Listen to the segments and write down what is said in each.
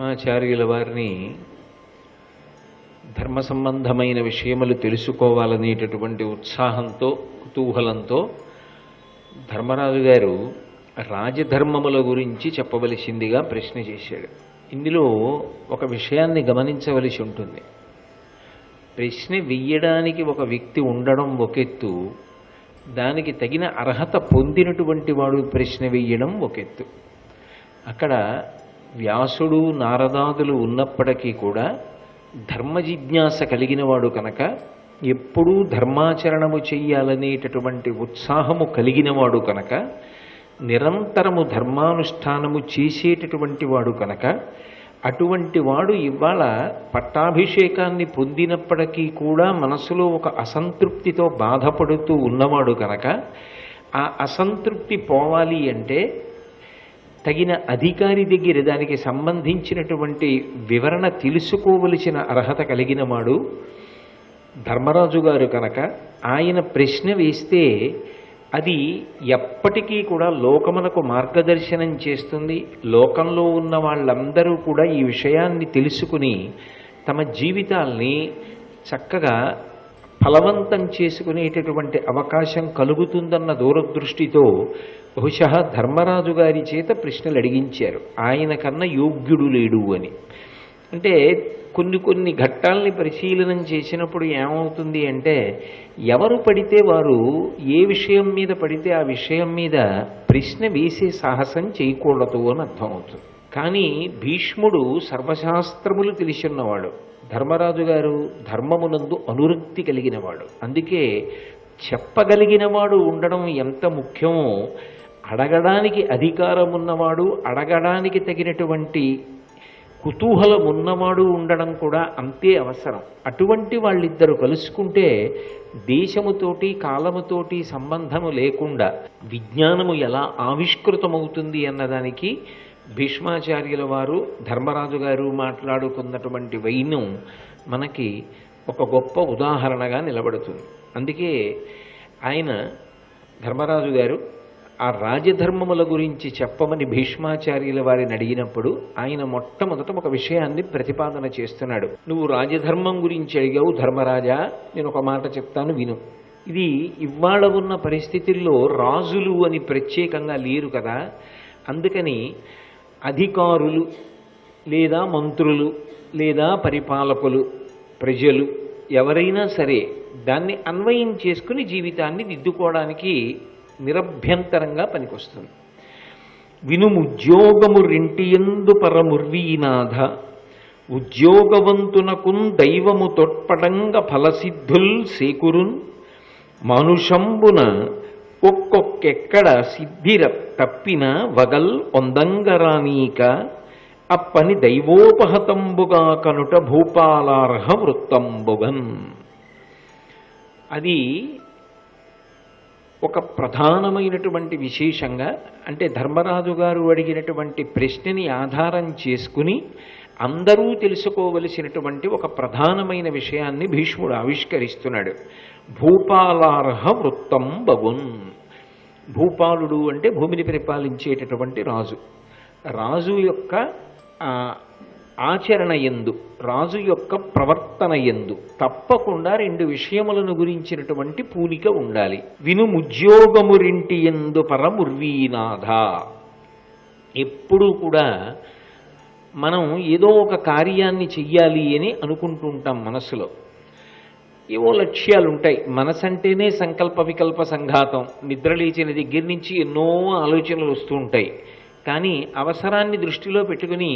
భీష్మాచార్యుల వారిని ధర్మ సంబంధమైన విషయములు తెలుసుకోవాలనేటటువంటి ఉత్సాహంతో కుతూహలంతో ధర్మరాజు గారు రాజధర్మముల గురించి చెప్పవలసిందిగా ప్రశ్న చేశాడు. ఇందులో ఒక విషయాన్ని గమనించవలసి ఉంటుంది. ప్రశ్న వెయ్యడానికి ఒక వ్యక్తి ఉండడం ఒక ఎత్తు, దానికి తగిన అర్హత పొందినటువంటి వాడు ప్రశ్న వెయ్యడం ఒక ఎత్తు. అక్కడ వ్యాసుడు నారదాదులు ఉన్నప్పటికీ కూడా ధర్మ జిజ్ఞాస కలిగిన వాడు కనుక, ఎప్పుడూ ధర్మాచరణము చెయ్యాలనేటటువంటి ఉత్సాహము కలిగిన వాడు కనుక, నిరంతరము ధర్మానుష్ఠానము చేసేటటువంటి వాడు కనుక, అటువంటి వాడు ఇవాళ పట్టాభిషేకాన్ని పొందినప్పటికీ కూడా మనసులో ఒక అసంతృప్తితో బాధపడుతూ ఉన్నవాడు కనుక, ఆ అసంతృప్తి పోవాలి అంటే తగిన అధికారి దగ్గర దానికి సంబంధించినటువంటి వివరణ తెలుసుకోవలసిన అర్హత కలిగిన వాడు ధర్మరాజు గారు కనుక, ఆయన ప్రశ్న వేస్తే అది ఎప్పటికీ కూడా లోకమునకు మార్గదర్శనం చేస్తుంది. లోకంలో ఉన్న వాళ్ళందరూ కూడా ఈ విషయాన్ని తెలుసుకుని తమ జీవితాల్ని చక్కగా ఫలవంతం చేసుకునేటటువంటి అవకాశం కలుగుతుందన్న దూరదృష్టితో బహుశా ధర్మరాజు గారి చేత ప్రశ్నలు అడిగించారు. ఆయన కన్నా యోగ్యుడు లేడు అని. అంటే కొన్ని ఘట్టాలని పరిశీలనం చేసినప్పుడు ఏమవుతుంది అంటే, ఎవరు పడితే వారు ఏ విషయం మీద పడితే ఆ విషయం మీద ప్రశ్న వేసే సాహసం చేయకూడదు అని అర్థమవుతుంది. కానీ భీష్ముడు సర్వశాస్త్రములు తెలిసిన్నవాడు, ధర్మరాజు గారు ధర్మమునందు అనురక్తి కలిగినవాడు. అందుకే చెప్పగలిగినవాడు ఉండడం ఎంత ముఖ్యమో, అడగడానికి అధికారం ఉన్నవాడు, అడగడానికి తగినటువంటి కుతూహలం ఉన్నవాడు ఉండడం కూడా అంతే అవసరం. అటువంటి వాళ్ళిద్దరూ కలుసుకుంటే దేశముతోటి కాలముతోటి సంబంధము లేకుండా విజ్ఞానము ఎలా ఆవిష్కృతమవుతుంది అన్నదానికి భీష్మాచార్యుల వారు ధర్మరాజు గారు మాట్లాడుకున్నటువంటి వైనం మనకి ఒక గొప్ప ఉదాహరణగా నిలబడుతుంది. అందుకే ఆయన ధర్మరాజు గారు ఆ రాజధర్మముల గురించి చెప్పమని భీష్మాచార్యుల వారిని అడిగినప్పుడు ఆయన మొట్టమొదట ఒక విషయాన్ని ప్రతిపాదన చేస్తున్నాడు. నువ్వు రాజధర్మం గురించి అడిగావు ధర్మరాజా, నేను ఒక మాట చెప్తాను విను. ఇది ఇవాళ ఉన్న పరిస్థితుల్లో రాజులు అని ప్రత్యేకంగా లేరు కదా, అందుకని అధికారులు లేదా మంత్రులు లేదా పరిపాలకులు, ప్రజలు ఎవరైనా సరే దాన్ని అన్వయం చేసుకుని జీవితాన్ని దిద్దుకోవడానికి నిరభ్యంతరంగా పనికొస్తుంది. వినుముద్యోగము రెంటియందు పరముర్వీనాథ, ఉద్యోగవంతునకున్ దైవము తొట్పడంగ ఫలసిద్ధుల్ సేకురున్, మనుషంబున ఒక్కొక్కెక్కడ సిద్ధిర తప్పిన వగల్ ఒందంగరానీక, అప్పని దైవోపహతంబుగా కనుట భూపాలార్హ వృత్తంబుగన్. అది ఒక ప్రధానమైనటువంటి విశేషంగా, అంటే ధర్మరాజు గారు అడిగినటువంటి ప్రశ్నని ఆధారం చేసుకుని అందరూ తెలుసుకోవలసినటువంటి ఒక ప్రధానమైన విషయాన్ని భీష్ముడు ఆవిష్కరిస్తున్నాడు. భూపాలార్హ వృత్తం బగున్. భూపాలుడు అంటే భూమిని పరిపాలించేటటువంటి రాజు. రాజు యొక్క ఆచరణ యందు, రాజు యొక్క ప్రవర్తన యందు తప్పకుండా రెండు విషయములను గురించినటువంటి పూనిక ఉండాలి. వినుముద్యోగము రెంటి యందు పరముర్వీనాథ. ఎప్పుడూ కూడా మనం ఏదో ఒక కార్యాన్ని చెయ్యాలి అని అనుకుంటూ ఉంటాం మనసులో. ఏవో లక్ష్యాలు ఉంటాయి. మనసు అంటేనే సంకల్ప వికల్ప సంఘాతం. నిద్రలేచిన దగ్గర నుంచి ఎన్నో ఆలోచనలు వస్తూ ఉంటాయి. కానీ అవసరాన్ని దృష్టిలో పెట్టుకుని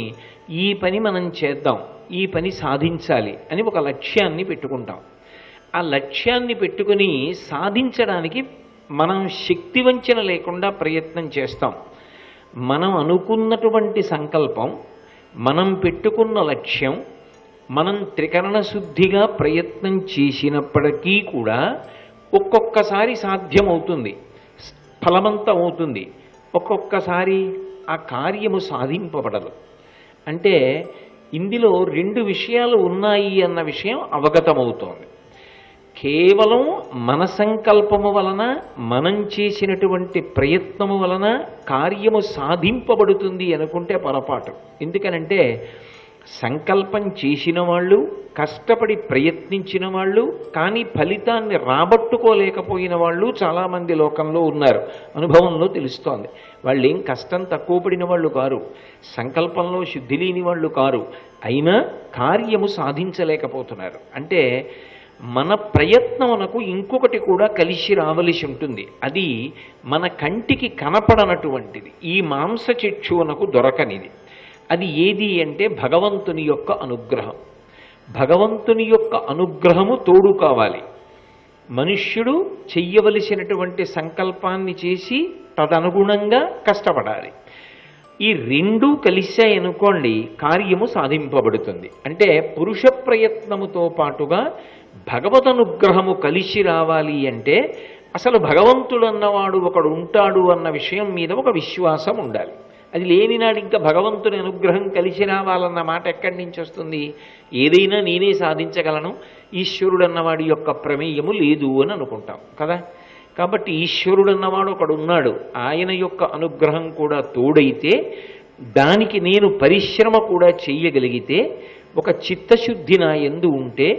ఈ పని మనం చేద్దాం, ఈ పని సాధించాలి అని ఒక లక్ష్యాన్ని పెట్టుకుంటాం. ఆ లక్ష్యాన్ని పెట్టుకుని సాధించడానికి మనం శక్తి వంచన లేకుండా ప్రయత్నం చేస్తాం. మనం అనుకున్నటువంటి సంకల్పం, మనం పెట్టుకున్న లక్ష్యం, మనం త్రికరణ శుద్ధిగా ప్రయత్నం చేసినప్పటికీ కూడా ఒక్కొక్కసారి సాధ్యమవుతుంది, ఫలవంతం అవుతుంది, ఒక్కొక్కసారి ఆ కార్యము సాధింపబడదు. అంటే ఇందులో రెండు విషయాలు ఉన్నాయి అన్న విషయం అవగతమవుతోంది. కేవలం మన సంకల్పము వలన, మనం చేసినటువంటి ప్రయత్నము వలన కార్యము సాధింపబడుతుంది అనుకుంటే పొరపాటు. ఎందుకనంటే సంకల్పం చేసిన వాళ్ళు, కష్టపడి ప్రయత్నించిన వాళ్ళు, కానీ ఫలితాన్ని రాబట్టుకోలేకపోయిన వాళ్ళు చాలామంది లోకంలో ఉన్నారు. అనుభవంలో తెలుస్తోంది. వాళ్ళు ఏం కష్టం తక్కువ పడిన వాళ్ళు కారు, సంకల్పంలో శుద్ధి లేని వాళ్ళు కారు, అయినా కార్యము సాధించలేకపోతున్నారు. అంటే మన ప్రయత్నమునకు ఇంకొకటి కూడా కలిసి రావలసి ఉంటుంది. అది మన కంటికి కనపడనటువంటిది, ఈ మాంసచక్షువునకు దొరకనిది. అది ఏది అంటే భగవంతుని యొక్క అనుగ్రహం. భగవంతుని యొక్క అనుగ్రహము తోడు కావాలి. మనుష్యుడు చెయ్యవలసినటువంటి సంకల్పాన్ని చేసి తదనుగుణంగా కష్టపడాలి. ఈ రెండూ కలిశాయనుకోండి కార్యము సాధింపబడుతుంది. అంటే పురుష ప్రయత్నముతో పాటుగా భగవదనుగ్రహము కలిసి రావాలి అంటే అసలు భగవంతుడు అన్నవాడు ఒకడు ఉంటాడు అన్న విషయం మీద ఒక విశ్వాసం ఉండాలి. అది లేనినాడు ఇంకా భగవంతుని అనుగ్రహం కలిసి రావాలన్న మాట ఎక్కడి నుంచి వస్తుంది? ఏదైనా నేనే సాధించగలను, ఈశ్వరుడు అన్నవాడి యొక్క ప్రమేయము లేదు అని అనుకుంటాం కదా. కాబట్టి ఈశ్వరుడు అన్నవాడు ఒకడు ఉన్నాడు, ఆయన యొక్క అనుగ్రహం కూడా తోడైతే, దానికి నేను పరిశ్రమ కూడా చెయ్యగలిగితే, ఒక చిత్తశుద్ధి నా యందు ఉంటే,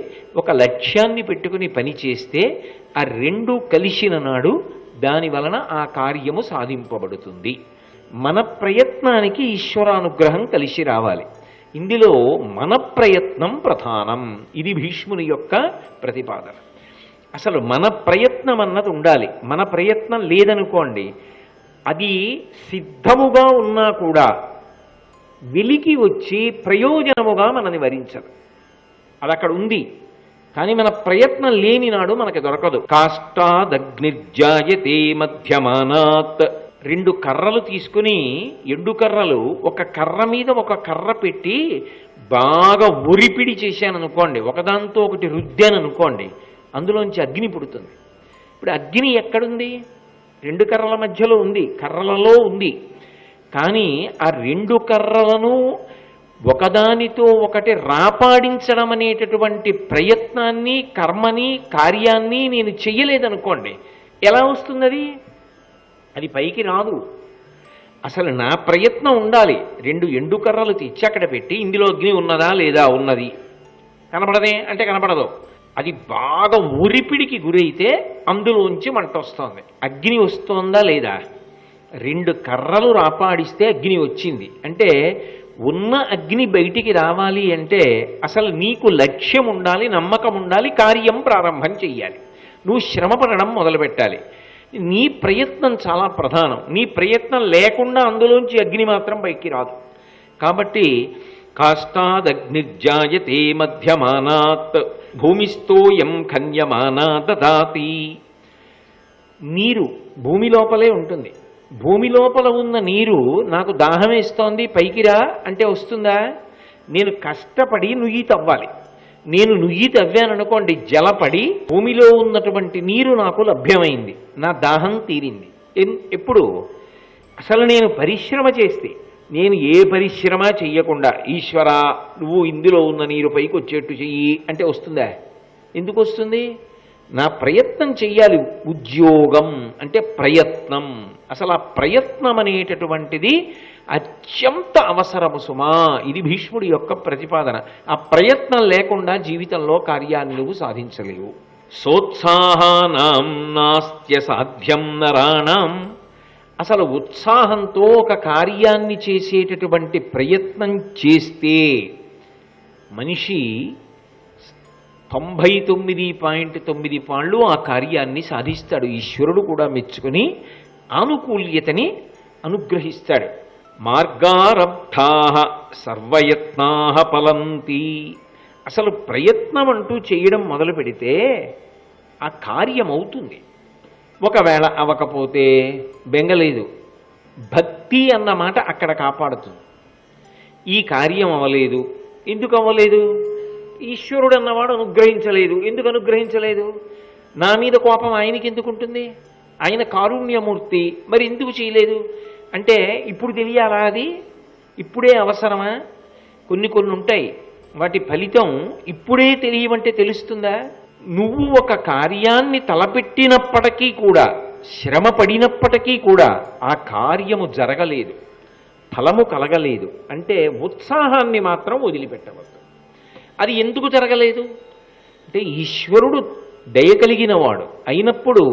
ఒక లక్ష్యాన్ని పెట్టుకుని పని చేస్తే, ఆ రెండూ కలిసిన నాడు దాని వలన ఆ కార్యము సాధింపబడుతుంది. మన ప్రయత్నానికి ఈశ్వరానుగ్రహం కలిసి రావాలి. ఇందులో మన ప్రయత్నం ప్రధానం. ఇది భీష్ముని యొక్క ప్రతిపాదన. అసలు మన ప్రయత్నం అన్నది ఉండాలి. మన ప్రయత్నం లేదనుకోండి, అది సిద్ధముగా ఉన్నా కూడా వెలికి వచ్చి ప్రయోజనముగా మనని వరించదు. అది అక్కడ ఉంది, కానీ మన ప్రయత్నం లేని నాడు మనకి దొరకదు. కాష్టాదగ్నిర్జాయతే మధ్యమానాత్. రెండు కర్రలు తీసుకుని, ఎండు కర్రలు, ఒక కర్ర మీద ఒక కర్ర పెట్టి బాగా ఉరిపిడి చేశాను అనుకోండి, ఒకదాంతో ఒకటి రుద్దాను అనుకోండి, అందులోంచి అగ్ని పుడుతుంది. ఇప్పుడు అగ్ని ఎక్కడుంది? రెండు కర్రల మధ్యలో ఉంది, కర్రలలో ఉంది. కానీ ఆ రెండు కర్రలను ఒకదానితో ఒకటి రాపాడించడం అనేటటువంటి ప్రయత్నాన్ని, కర్మని, కార్యాన్ని నేను చెయ్యలేదనుకోండి, ఎలా వస్తుంది? అది పైకి రాదు. అసలు నా ప్రయత్నం ఉండాలి. రెండు ఎండు కర్రలు తెచ్చి అక్కడ పెట్టి, ఇందులో అగ్ని ఉన్నదా లేదా? ఉన్నది. కనపడదే అంటే కనపడదు. అది బాగా ఉరిపిడికి గురైతే అందులోంచి మంట వస్తోంది. అగ్ని వస్తోందా లేదా? రెండు కర్రలు రాపాడిస్తే అగ్ని వచ్చింది. అంటే ఉన్న అగ్ని బయటికి రావాలి అంటే అసలు నీకు లక్ష్యం ఉండాలి, నమ్మకం ఉండాలి, కార్యం ప్రారంభం చెయ్యాలి, నువ్వు శ్రమ పడడం మొదలుపెట్టాలి. నీ ప్రయత్నం చాలా ప్రధానం. నీ ప్రయత్నం లేకుండా అందులోంచి అగ్ని మాత్రం పైకి రాదు. కాబట్టి కాష్టాదగ్నిర్జాయతే మధ్యమానాత్ భూమిస్థోయం ఖన్యమానా దదాతి. నీరు భూమి లోపలే ఉంటుంది. భూమి లోపల ఉన్న నీరు నాకు దాహం వేస్తోంది పైకి రా అంటే వస్తుందా? నేను కష్టపడి నుయ్యి తవ్వాలి. నేను నుయ్యి తవ్వాననుకోండి, జలపడి భూమిలో ఉన్నటువంటి నీరు నాకు లభ్యమైంది, నా దాహం తీరింది. ఎప్పుడు? అసలు నేను పరిశ్రమ చేస్తే. నేను ఏ పరిశ్రమ చెయ్యకుండా ఈశ్వరా నువ్వు ఇందులో ఉన్న నీరు పైకి వచ్చేట్టు చెయ్యి అంటే వస్తుందా? ఎందుకు వస్తుంది? నా ప్రయత్నం చెయ్యాలి. ఉద్యోగం అంటే ప్రయత్నం. అసలు ఆ ప్రయత్నం అనేటటువంటిది అత్యంత అవసరము సుమా. ఇది భీష్ముడి యొక్క ప్రతిపాదన. ఆ ప్రయత్నం లేకుండా జీవితంలో కార్యాన్ని నువ్వు సాధించలేవు. సోత్సాహానాం నాస్త్య సాధ్యం నరాణం. అసలు ఉత్సాహంతో ఒక కార్యాన్ని చేసేటటువంటి ప్రయత్నం చేస్తే మనిషి 99.9 పాళ్ళు ఆ కార్యాన్ని సాధిస్తాడు. ఈశ్వరుడు కూడా మెచ్చుకుని ఆనుకూల్యతని అనుగ్రహిస్తాడు. మార్గారబ్ధా సర్వయత్నా ఫలంతి. అసలు ప్రయత్నం అంటూ చేయడం మొదలు పెడితే ఆ కార్యం అవుతుంది. ఒకవేళ అవ్వకపోతే బెంగలేదు. భక్తి అన్న మాట అక్కడ కాపాడుతుంది. ఈ కార్యం అవ్వలేదు, ఎందుకు అవ్వలేదు? ఈశ్వరుడు అన్నవాడు అనుగ్రహించలేదు. ఎందుకు అనుగ్రహించలేదు? నా మీద కోపం ఆయనకి ఎందుకు ఉంటుంది? ఆయన కారుణ్యమూర్తి, మరి ఎందుకు చేయలేదు అంటే ఇప్పుడు తెలియాలా? అది ఇప్పుడే అవసరమా? కొన్ని ఉంటాయి, వాటి ఫలితం ఇప్పుడే తెలియమంటే తెలుస్తుందా? నువ్వు ఒక కార్యాన్ని తలపెట్టినప్పటికీ కూడా, శ్రమ పడినప్పటికీ కూడా ఆ కార్యము జరగలేదు, ఫలము కలగలేదు అంటే ఉత్సాహాన్ని మాత్రం వదిలిపెట్టవద్దు. అది ఎందుకు జరగలేదు అంటే ఈశ్వరుడు దయ కలిగిన వాడు అయినప్పుడు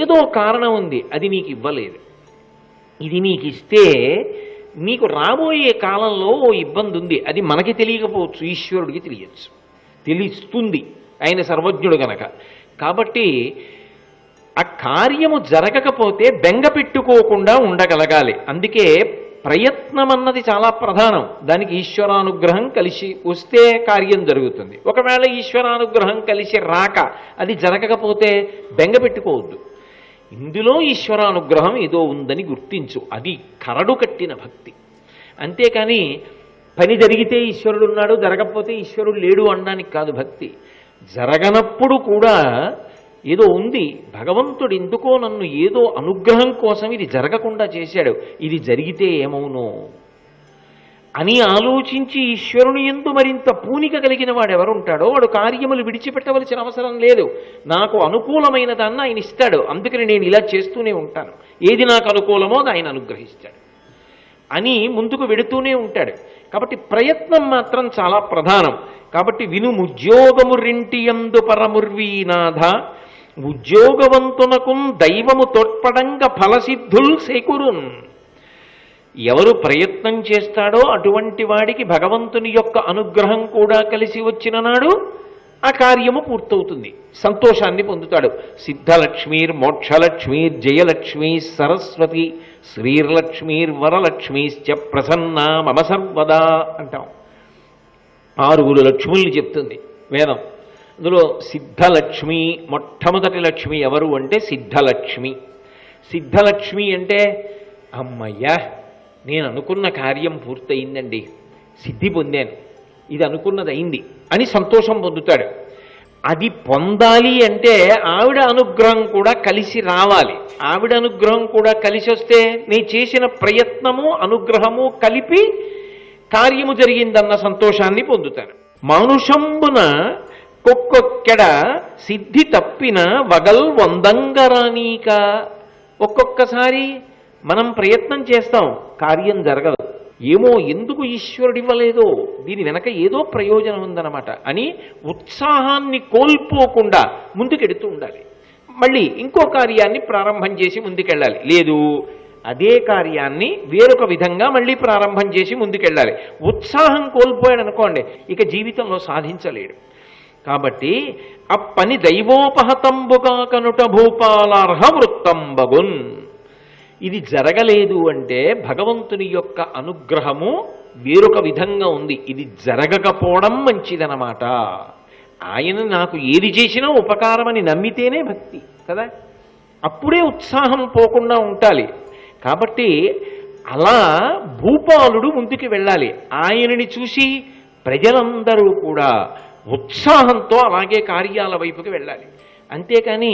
ఏదో కారణం ఉంది, అది నీకు ఇవ్వలేదు. ఇది నీకు ఇస్తే నీకు రాబోయే కాలంలో ఓ ఇబ్బంది ఉంది, అది మనకి తెలియకపోవచ్చు, ఈశ్వరుడికి తెలుస్తుంది, ఆయన సర్వజ్ఞుడు గనక. కాబట్టి ఆ కార్యము జరగకపోతే బెంగ పెట్టుకోకుండా ఉండగలగాలి. అందుకే ప్రయత్నం అన్నది చాలా ప్రధానం. దానికి ఈశ్వరానుగ్రహం కలిసి వస్తే కార్యం జరుగుతుంది. ఒకవేళ ఈశ్వరానుగ్రహం కలిసి రాక అది జరగకపోతే బెంగ పెట్టుకోవద్దు. ఇందులో ఈశ్వరానుగ్రహం ఏదో ఉందని గుర్తించు, అది కరడు కట్టిన భక్తి. అంతేకాని పని జరిగితే ఈశ్వరుడు ఉన్నాడు, జరగకపోతే ఈశ్వరుడు లేడు అనడానికి కాదు భక్తి. జరగనప్పుడు కూడా ఏదో ఉంది, భగవంతుడు ఎందుకో నన్ను ఏదో అనుగ్రహం కోసం ఇది జరగకుండా చేశాడు, ఇది జరిగితే ఏమవునో అని ఆలోచించి ఈశ్వరుని యందు మరింత పూనిక కలిగిన వాడు ఎవరుంటాడో వాడు కార్యములు విడిచిపెట్టవలసిన అవసరం లేదు. నాకు అనుకూలమైన దాన్ని ఆయన ఇస్తాడు, అందుకని నేను ఇలా చేస్తూనే ఉంటాను, ఏది నాకు అనుకూలమో అది ఆయన అనుగ్రహిస్తాడు అని ముందుకు వెడుతూనే ఉంటాడు. కాబట్టి ప్రయత్నం మాత్రం చాలా ప్రధానం. కాబట్టి వినుముద్యోగము రెంటియందు పరముర్వీనాథ, ఉద్యోగవంతునకు దైవము తోడ్పడంగ ఫలసిద్ధుల్ సేకురున్. ఎవరు ప్రయత్నం చేస్తాడో అటువంటి వాడికి భగవంతుని యొక్క అనుగ్రహం కూడా కలిసి వచ్చిన నాడు ఆ కార్యము పూర్తవుతుంది, సంతోషాన్ని పొందుతాడు. సిద్ధలక్ష్మీర్ మోక్షలక్ష్మీర్ జయలక్ష్మీ సరస్వతి శ్రీర్లక్ష్మీర్ వరలక్ష్మీశ్చ ప్రసన్నా మమ సర్వదా అంటాం. 6 లక్ష్ముల్ని చెప్తుంది వేదం. అందులో సిద్ధలక్ష్మి, మొట్టమొదటి లక్ష్మి ఎవరు అంటే సిద్ధలక్ష్మి. సిద్ధలక్ష్మి అంటే అమ్మయ్యా నేను అనుకున్న కార్యం పూర్తయిందండి, సిద్ధి పొందాను, ఇది అనుకున్నది అయింది అని సంతోషం పొందుతాడు. అది పొందాలి అంటే ఆవిడ అనుగ్రహం కూడా కలిసి రావాలి. ఆవిడ అనుగ్రహం కూడా కలిసి వస్తే నీ చేసిన ప్రయత్నము అనుగ్రహము కలిపి కార్యము జరిగిందన్న సంతోషాన్ని పొందుతారు. మానుషంబున కొక్కొక్కడ సిద్ధి తప్పిన వగల్ వందంగరానీక. ఒక్కొక్కసారి మనం ప్రయత్నం చేస్తాం, కార్యం జరగదు, ఏమో ఎందుకు ఈశ్వరుడు ఇవ్వలేదో, దీని వెనక ఏదో ప్రయోజనం ఉందన్నమాట అని ఉత్సాహాన్ని కోల్పోకుండా ముందుకెడుతూ ఉండాలి. మళ్ళీ ఇంకో కార్యాన్ని ప్రారంభం చేసి ముందుకెళ్ళాలి. లేదు అదే కార్యాన్ని వేరొక విధంగా మళ్ళీ ప్రారంభం చేసి ముందుకెళ్ళాలి. ఉత్సాహం కోల్పోయాడు అనుకోండి, ఇక జీవితంలో సాధించలేడు. కాబట్టి ఆ పని దైవోపహతంబుగా కనుట భూపాలార్హ వృత్తంబగున్. ఇది జరగలేదు అంటే భగవంతుని యొక్క అనుగ్రహము వేరొక విధంగా ఉంది, ఇది జరగకపోవడం మంచిదనమాట. ఆయన నాకు ఏది చేసినా ఉపకారమని నమ్మితేనే భక్తి కదా, అప్పుడే ఉత్సాహం పోకుండా ఉండాలి. కాబట్టి అలా భూపాలుడు ముందుకు వెళ్ళాలి. ఆయనని చూసి ప్రజలందరూ కూడా ఉత్సాహంతో అలాగే కార్యాల వైపుకి వెళ్ళాలి. అంతేకాని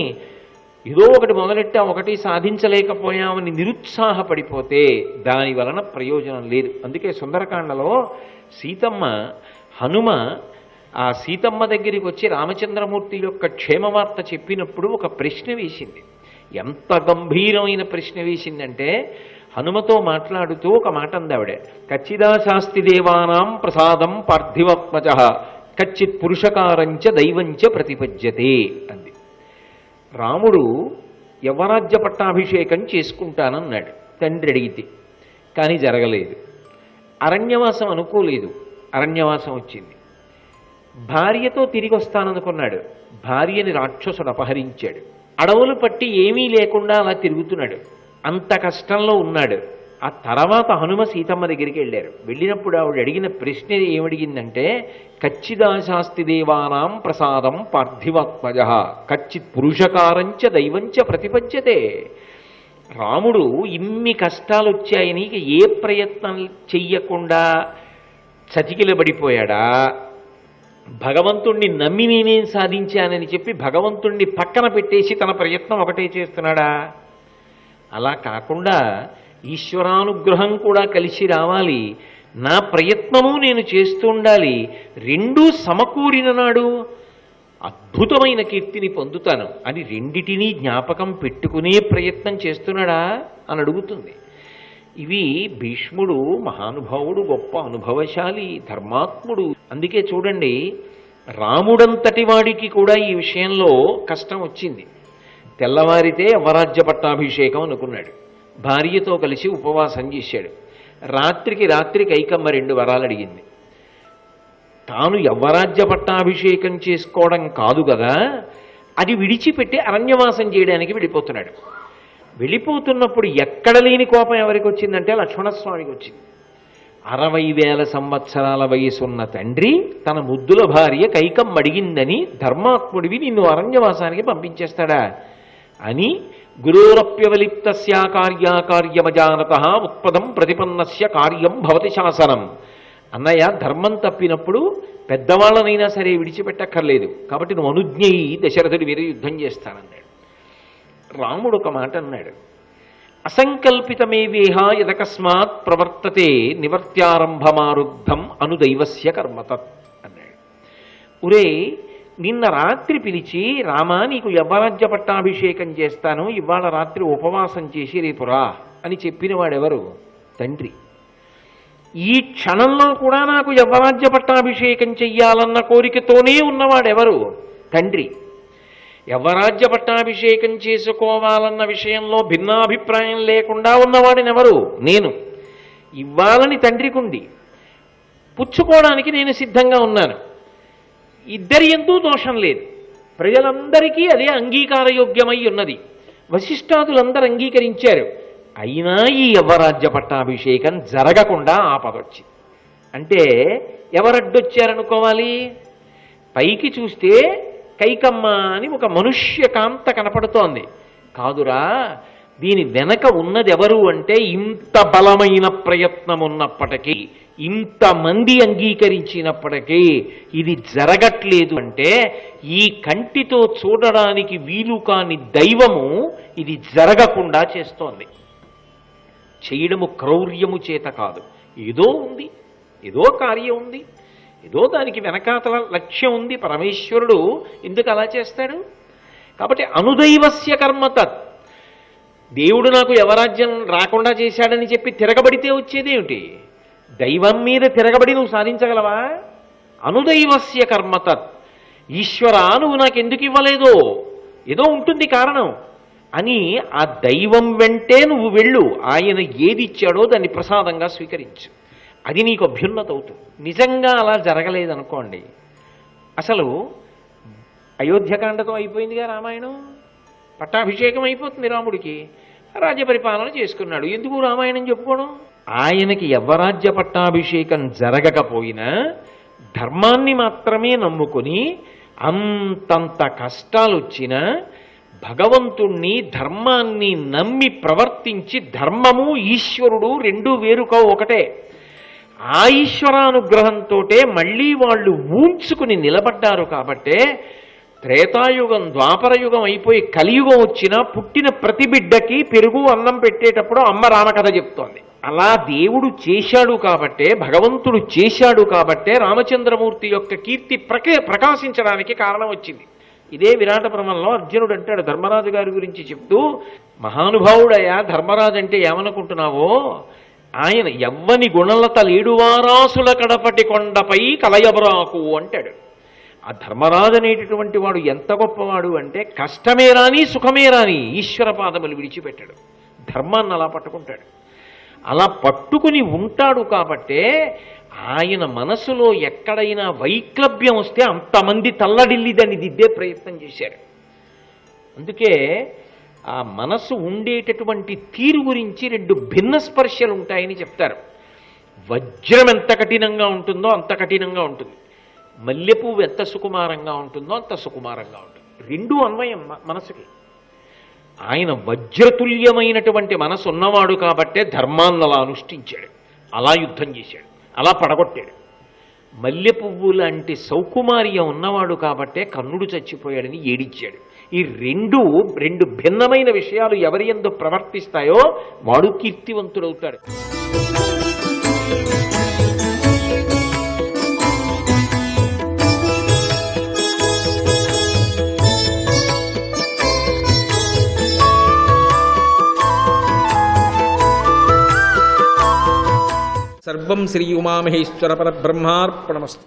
ఏదో ఒకటి మొదలెట్టా ఒకటి సాధించలేకపోయామని నిరుత్సాహపడిపోతే దాని వలన ప్రయోజనం లేదు. అందుకే సుందరకాండలో సీతమ్మ హనుమ ఆ సీతమ్మ దగ్గరికి వచ్చి రామచంద్రమూర్తి యొక్క క్షేమవార్త చెప్పినప్పుడు ఒక ప్రశ్న వేసింది. ఎంత గంభీరమైన ప్రశ్న వేసిందంటే హనుమతో మాట్లాడుతూ ఒక మాట అంది ఆవిడ. కచ్చిదా శాస్తి దేవానాం ప్రసాదం పార్థివత్మజ కచ్చిత్ పురుషకారంచ దైవంచ ప్రతిపద్యతే అంది. రాముడు యవరాజ్య పట్టాభిషేకం చేసుకుంటానన్నాడు తండ్రి అడిగితే, కానీ జరగలేదు. అరణ్యవాసం అనుకోలేదు, అరణ్యవాసం వచ్చింది. భార్యతో తిరిగి వస్తాననుకున్నాడు, భార్యని రాక్షసుడు అపహరించాడు. అడవులు పట్టి ఏమీ లేకుండా అలా తిరుగుతున్నాడు, అంత కష్టంలో ఉన్నాడు. ఆ తర్వాత హనుమ సీతమ్మ దగ్గరికి వెళ్ళారు. వెళ్ళినప్పుడు ఆవిడ అడిగిన ప్రశ్న ఏమడిగిందంటే కచ్చిదాశాస్తి దేవానాం ప్రసాదం పార్థివాత్మజ కచ్చిత్ పురుషకారంచ దైవంచ ప్రతిపద్యతే. రాముడు ఇన్ని కష్టాలు వచ్చాయని ఏ ప్రయత్నం చెయ్యకుండా చతికిలబడిపోయాడా, భగవంతుణ్ణి నమ్మి నేనేం సాధించానని చెప్పి భగవంతుణ్ణి పక్కన పెట్టేసి తన ప్రయత్నం ఒకటే చేస్తున్నాడా? అలా కాకుండా ఈశ్వరానుగ్రహం కూడా కలిసి రావాలి, నా ప్రయత్నము నేను చేస్తూ ఉండాలి. రెండూ సమకూరిన నాడు అద్భుతమైన కీర్తిని పొందుతాను అని రెండిటినీ జ్ఞాపకం పెట్టుకునే ప్రయత్నం చేస్తున్నాడా అని అడుగుతుంది. ఇవి భీష్ముడు మహానుభావుడు, గొప్ప అనుభవశాలి, ధర్మాత్ముడు. అందుకే చూడండి, రాముడంతటి వాడికి కూడా ఈ విషయంలో కష్టం వచ్చింది. తెల్లవారితే యవరాజ్య పట్టాభిషేకం అనుకున్నాడు. భార్యతో కలిసి ఉపవాసం చేశాడు. రాత్రికి కైకమ్మ 2 వరాలు అడిగింది. తాను యవ్వరాజ్య పట్టాభిషేకం చేసుకోవడం కాదు కదా, అది విడిచిపెట్టి అరణ్యవాసం చేయడానికి వెళ్ళిపోతున్నాడు. వెళ్ళిపోతున్నప్పుడు ఎక్కడ లేని కోపం ఎవరికి వచ్చిందంటే లక్ష్మణస్వామికి వచ్చింది. 60,000 సంవత్సరాల వయసున్న తండ్రి తన ముద్దుల భార్య కైకమ్మ అడిగిందని ధర్మాత్ముడివి నిన్ను అరణ్యవాసానికి పంపించేస్తాడా అని గురోరప్యవలిప్తస్య కార్యాకార్యమజానత ఉత్పదం ప్రతిపన్నస్య కార్యం భవతి శాసనం. అన్నయ్య, ధర్మం తప్పినప్పుడు పెద్దవాళ్ళనైనా సరే విడిచిపెట్టక్కర్లేదు, కాబట్టి నువ్వు అనుజ్ఞయి దశరథుడి మీద యుద్ధం చేస్తానన్నాడు. రాముడు ఒక మాట అన్నాడు, అసంకల్పితమేవేహ యదకస్మాత్ ప్రవర్తతే నివర్త్యారంభమారుద్ధం అనుదైవస్య కర్మతత్ అన్నాడు. ఒరే, నిన్న రాత్రి పిలిచి రామా నీకు యవ్వరాజ్య పట్టాభిషేకం చేస్తాను, ఇవాళ రాత్రి ఉపవాసం చేసి రేపు రా అని చెప్పిన వాడెవరు? తండ్రి. ఈ క్షణంలో కూడా నాకు యవ్వరాజ్య పట్టాభిషేకం చెయ్యాలన్న కోరికతోనే ఉన్నవాడెవరు? తండ్రి. యవ్వరాజ్య పట్టాభిషేకం చేసుకోవాలన్న విషయంలో భిన్నాభిప్రాయం లేకుండా ఉన్నవాడినెవరు? నేను. ఇవ్వాలని తండ్రికుండి, పుచ్చుకోవడానికి నేను సిద్ధంగా ఉన్నాను. ఇద్దరి ఎందు దోషం లేదు, ప్రజలందరికీ అదే అంగీకారయోగ్యమై ఉన్నది. వశిష్ఠాదులందరూ అంగీకరించారు. అయినా ఈ యవ్వరాజ్య పట్టాభిషేకం జరగకుండా ఆపదొచ్చింది. అంటే ఎవరడ్డొచ్చారనుకోవాలి? పైకి చూస్తే కైకమ్మ అని ఒక మనుష్య కాంత కనపడుతోంది. కాదురా, దీని వెనక ఉన్నది ఎవరు అంటే, ఇంత బలమైన ప్రయత్నం ఉన్నప్పటికీ, ఇంతమంది అంగీకరించినప్పటికీ ఇది జరగట్లేదు అంటే, ఈ కంటితో చూడడానికి వీలు కాని దైవము ఇది జరగకుండా చేస్తోంది. చేయడము క్రౌర్యము చేత కాదు, ఏదో ఉంది, ఏదో కార్యం ఉంది, ఏదో దానికి వెనకాతల లక్ష్యం ఉంది. పరమేశ్వరుడు ఎందుకు అలా చేస్తాడు? కాబట్టి అనుదైవస్య కర్మతత్. దేవుడు నాకు యవరాజ్యం రాకుండా చేశాడని చెప్పి తిరగబడితే వచ్చేదేమిటి? దైవం మీద తిరగబడి నువ్వు సాధించగలవా? అనుదైవస్య కర్మతత్. ఈశ్వరా, నువ్వు నాకెందుకు ఇవ్వలేదో, ఏదో ఉంటుంది కారణం అని ఆ దైవం వెంటే నువ్వు వెళ్ళు. ఆయన ఏది ఇచ్చాడో దాన్ని ప్రసాదంగా స్వీకరించు, అది నీకు అభ్యున్నత అవుతుంది. నిజంగా అలా జరగలేదనుకోండి, అసలు అయోధ్యకాండతో అయిపోయిందిగా రామాయణం. పట్టాభిషేకం అయిపోతుంది రాముడికి, రాజ్యపరిపాలన చేసుకున్నాడు. ఎందుకు రామాయణం చెప్పుకోవడం? ఆయనకి యవ్వరాజ్య పట్టాభిషేకం జరగకపోయినా ధర్మాన్ని మాత్రమే నమ్ముకొని అంతంత కష్టాలు వచ్చినా భగవంతుణ్ణి, ధర్మాన్ని నమ్మి ప్రవర్తించి, ధర్మము ఈశ్వరుడు రెండూ వేరుకో ఒకటే, ఆ ఈశ్వరానుగ్రహంతో మళ్ళీ వాళ్ళు ఊంచుకుని నిలబడ్డారు. కాబట్టే త్రేతాయుగం, ద్వాపరయుగం అయిపోయి కలియుగం వచ్చినా పుట్టిన ప్రతి బిడ్డకి పెరుగు అన్నం పెట్టేటప్పుడు అమ్మ రామకథ చెప్తోంది. అలా దేవుడు చేశాడు కాబట్టే, భగవంతుడు చేశాడు కాబట్టే రామచంద్రమూర్తి యొక్క కీర్తి ప్రకాశించడానికి కారణం వచ్చింది. ఇదే విరాటపురమంలో అర్జునుడు అంటాడు ధర్మరాజు గారి గురించి చెప్తూ, మహానుభావుడయ్యా ధర్మరాజు అంటే ఏమనుకుంటున్నావో, ఆయన యవ్వని గుణలత లేడువారాసుల కడపటి కొండపై కలయబరాకు అంటాడు. ఆ ధర్మరాజు అనేటటువంటి వాడు ఎంత గొప్పవాడు అంటే, కష్టమే రాని సుఖమే రాని ఈశ్వర పాదములు విడిచిపెట్టాడు, ధర్మాన్ని అలా పట్టుకుంటాడు. అలా పట్టుకుని ఉంటాడు కాబట్టే ఆయన మనసులో ఎక్కడైనా వైక్లభ్యం వస్తే అంతమంది తల్లడిల్లి దాన్ని దిద్దే ప్రయత్నం చేశారు. అందుకే ఆ మనసు ఉండేటటువంటి తీరు గురించి 2 భిన్న స్పర్శలు ఉంటాయని చెప్తారు. వజ్రం ఎంత కఠినంగా ఉంటుందో అంత కఠినంగా ఉంటుంది, మల్లెపువ్వు ఎంత సుకుమారంగా ఉంటుందో అంత సుకుమారంగా ఉంటుంది. 2 అన్వయం మనసుకి. ఆయన వజ్రతుల్యమైనటువంటి మనసు ఉన్నవాడు కాబట్టే ధర్మాన్ని అలా అనుష్ఠించాడు, అలా యుద్ధం చేశాడు, అలా పడగొట్టాడు. మల్లె పువ్వు లాంటి సౌకుమార్యం ఉన్నవాడు కాబట్టే కర్ణుడు చచ్చిపోయాడని ఏడిచ్చాడు. ఈ రెండు భిన్నమైన విషయాలు ఎవరి యందు ప్రవర్తిస్తాయో వాడు కీర్తివంతుడవుతాడు. సర్వం శ్రీ ఉమామహేశ్వర పరబ్రహ్మార్పణమస్తు.